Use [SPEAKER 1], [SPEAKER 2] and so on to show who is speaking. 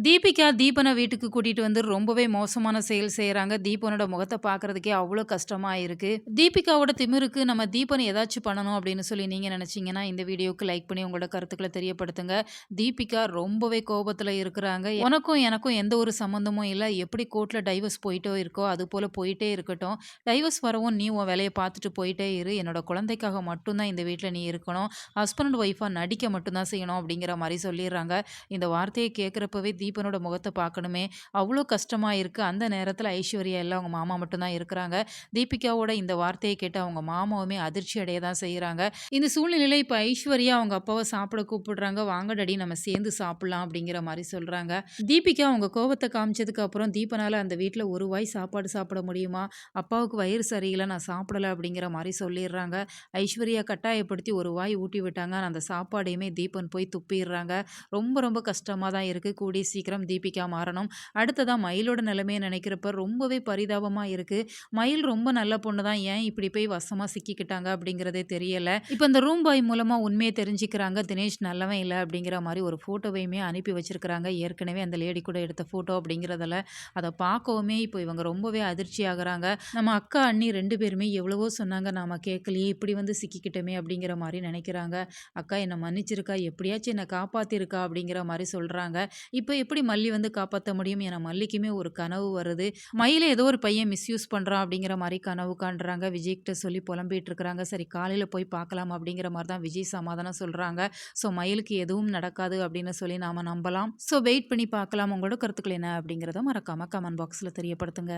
[SPEAKER 1] தீபிகா தீபன வீட்டுக்கு கூட்டிட்டு வந்து ரொம்பவே மோசமான செயல் செய்றாங்க. தீபனோட முகத்த பார்க்கறதுக்கே அவ்ளோ கஷ்டமா இருக்கு. தீபிகாவோட திமிருக்கு நம்ம தீபன் ஏதாச்சும் பண்ணணும் அப்படின்னு சொல்லி நீங்க நினைச்சீங்கன்னா, இந்த வீடியோவுக்கு லைக் பண்ணி உங்களோட கருத்துக்கள தெரியப்படுத்துங்க. தீபிகா ரொம்பவே கோபத்துல இருக்குறாங்க. உனக்கும் எனக்கும் எந்த ஒரு சம்மந்தமும் இல்ல. எப்படி கோர்ட்ல டைவர்ஸ் போயிட்டோ இருக்கோ, அதுபோல போயிட்டே இருக்கட்டும். டைவர்ஸ் வரவும் நீ உன் வேலைய பார்த்துட்டு போயிட்டே இரு. என்னோட குழந்தைக்காக மட்டும் தான் இந்த வீட்ல நீ இருக்கணும். ஹஸ்பண்ட் அண்ட் ஒய்ஃபா நடிக்க மட்டும் தான் செய்யணும் அப்படிங்கிற மாரி சொல்லிர்றாங்க. இந்த வார்த்தைய கேட்கிறப்பவே தீபனோட முகத்த பார்க்கணுமே, அவ்ளோ கஷ்டமா இருக்கு. அந்த நேரத்தில ஐஸ்வர்யா இல்ல, அவங்க மாமா மட்டும் தான் இருக்கிறாங்க. தீபிகாவோட இந்த வார்த்தைய கேட்டு அவங்க மாமாவுமே அதிர்ச்சி அடைய தான் செய்றாங்க. இந்த சூழ்நிலையில இப்ப ஐஸ்வர்யா அவங்க அப்பாவ சாப்பிட கூப்பிடுறாங்க. "வாங்க டாடி நம்ம சேர்ந்து சாப்பிடலாம்" அப்படிங்கிற மாரி சொல்றாங்க. தீபிகா அவங்க கோவத்த காமிச்சதுக்கு அப்புறம் தீபனால அந்த வீட்ல ஒரு வாய் சாப்பாடு சாப்பிட முடியுமா? "அப்பாவுக்கு வயிறு சரியில்ல, நான் சாப்பிடல" அப்படிங்கிற மாரி சொல்லிர்றாங்க. ஐஸ்வர்யா கட்டாயப்படுத்தி ஒரு வாய் ஊட்டி விட்டாங்க. ஆனா, அந்த சாப்பாடையுமே தீபன் போய் துப்பிர்றாங்க. ரொம்ப ரொம்ப கஷ்டமா தான் இருக்கு. கூடிய சீக்கிரம் தீபிகா மாறணும். அடுத்ததா மயிலோட நிலைமைய நினைக்கிறப்ப ரொம்பவே பரிதாபமா இருக்கு. மயில் ரொம்ப நல்ல பொண்ணு தான். ஏன் இப்படி போய் வசமா சிக்கிக்கிட்டாங்க அப்படிங்கிறதே தெரியல. இப்ப இந்த ரூம் பாய் மூலமா உண்மைய தெரிஞ்சுக்கிறாங்க. தினேஷ் நல்லவன் இல்ல அப்படிங்கிற மாரி ஒரு ஃபோட்டோவையுமே அனுப்பி வச்சிருக்கிறாங்க. ஏற்கனவே அந்த லேடி கூட எடுத்த ஃபோட்டோ அப்படிங்கிறதால, அத பார்க்கவுமே இப்போ இவங்க ரொம்பவே அதிர்ச்சி ஆகுறாங்க. நம்ம அக்கா, அண்ணி 2 பேருமே எவ்வளவோ சொன்னாங்க. நாம கேட்கலையே, இப்படி வந்து சிக்கிக்கிட்டோமே அப்படிங்கிற மாரி நினைக்கிறாங்க. அக்கா என்ன மன்னிச்சிருக்கா, எப்படியாச்சும் என்ன காப்பாத்திருக்கா அப்படிங்கிற மாரி சொல்றாங்க. இப்ப எப்படி மல்லி வந்து காப்பாத்த முடியும்? ஏன்னா மல்லிக்குமே ஒரு கனவு வருது. மயில ஏதோ ஒரு பையன் மிஸ்யூஸ் பண்றான் அப்படிங்கிற மாரி கனவு காண்றாங்க. விஜய் கிட்ட சொல்லி புலம்பிட்டு இருக்கிறாங்க. சரி காலையில போய் பார்க்கலாம் அப்படிங்கிற மாரி தான் விஜய் சமாதானம் சொல்றாங்க. ஸோ மயிலுக்கு எதுவும் நடக்காது அப்படின்னு சொல்லி நாம நம்பலாம். ஸோ வெயிட் பண்ணி பார்க்கலாம். உங்களோட கருத்துக்கள் என்ன அப்படிங்கிறத மறக்காம கமெண்ட் பாக்ஸ்ல தெரியப்படுத்துங்க.